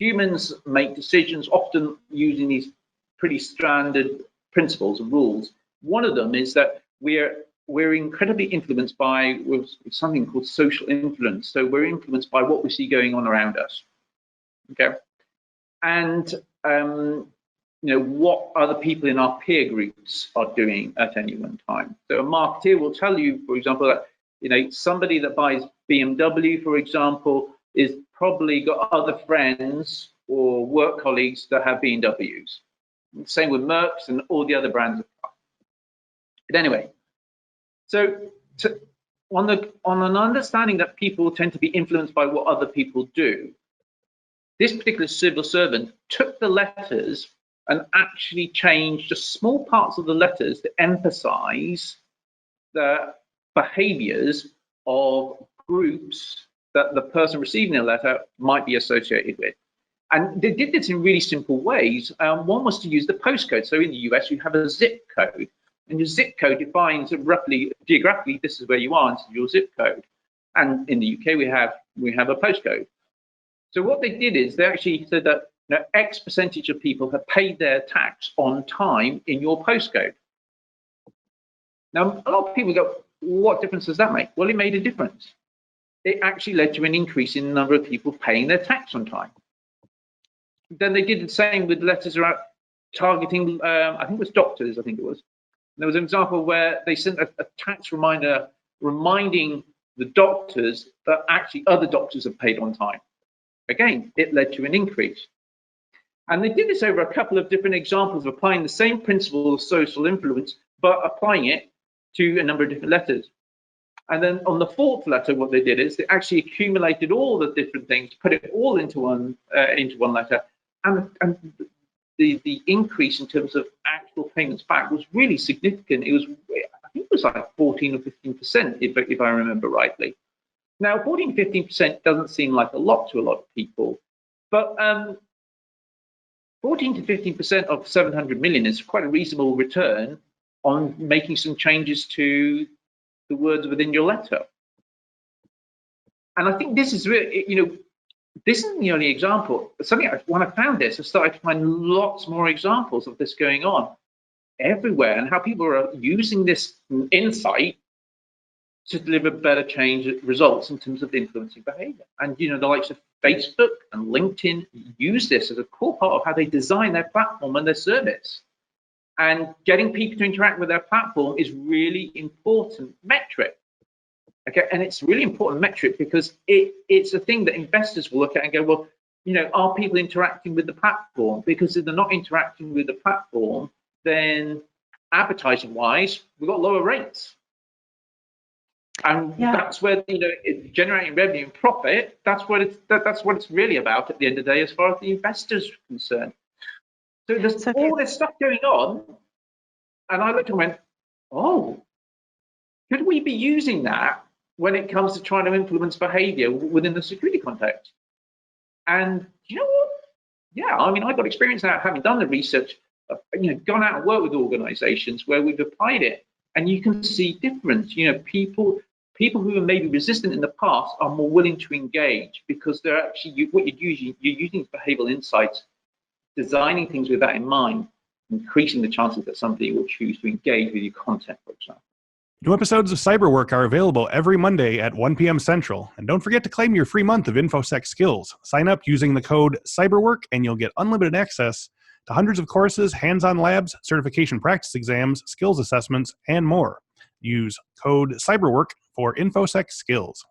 humans make decisions often using these pretty standard principles and rules. One of them is that we're incredibly influenced by something called social influence. So we're influenced by what we see going on around us. Okay, and what other people in our peer groups are doing at any one time. So a marketeer will tell you, for example, that somebody that buys BMW, for example, is probably got other friends or work colleagues that have BMWs. Same with Mercs and all the other brands of cars. But anyway, so on an understanding that people tend to be influenced by what other people do, this particular civil servant took the letters and actually changed just small parts of the letters to emphasize the behaviors of groups that the person receiving the letter might be associated with. And they did this in really simple ways. One was to use the postcode. So in the US, you have a zip code, and your zip code defines roughly geographically, this is where you are, and this is your zip code. And in the UK, we have a postcode. So what they did is they actually said that X percentage of people have paid their tax on time in your postcode. Now, a lot of people go, what difference does that make? Well, it made a difference. It actually led to an increase in the number of people paying their tax on time. Then they did the same with letters around targeting, I think it was doctors, I think it was. There was an example where they sent a tax reminder reminding the doctors that actually other doctors have paid on time. Again, it led to an increase. And they did this over a couple of different examples of applying the same principle of social influence, but applying it to a number of different letters. And then on the fourth letter, what they did is they actually accumulated all the different things, put it all into one letter, and the increase in terms of actual payments back was really significant. It was, I think it was like 14 or 15%, if I remember rightly. Now, 14 to 15% doesn't seem like a lot to a lot of people, but 14 to 15% of 700 million is quite a reasonable return on making some changes to the words within your letter. And I think this is really, this isn't the only example. When I found this, I started to find lots more examples of this going on everywhere, and how people are using this insight to deliver better change results in terms of influencing behavior. And the likes of Facebook and LinkedIn use this as a core part of how they design their platform and their service. And getting people to interact with their platform is really important metric. Okay, and it's really important metric because it's a thing that investors will look at and go, well, are people interacting with the platform? Because if they're not interacting with the platform, then advertising-wise, we've got lower rates. And that's where generating revenue and profit. That's what it's really about at the end of the day, as far as the investors are concerned. So there's all this stuff going on, and I looked and went, oh, could we be using that when it comes to trying to influence behavior within the security context? And you know what? Yeah, I mean, I've got experience now having done the research, gone out and worked with organizations where we've applied it, and you can see difference. People who are maybe resistant in the past are more willing to engage because they're actually, what you're using behavioral insights, designing things with that in mind, increasing the chances that somebody will choose to engage with your content, for example. New episodes of Cyberwork are available every Monday at 1 p.m. Central. And don't forget to claim your free month of Infosec skills. Sign up using the code CYBERWORK and you'll get unlimited access to hundreds of courses, hands-on labs, certification practice exams, skills assessments, and more. Use code CYBERWORK for Infosec skills.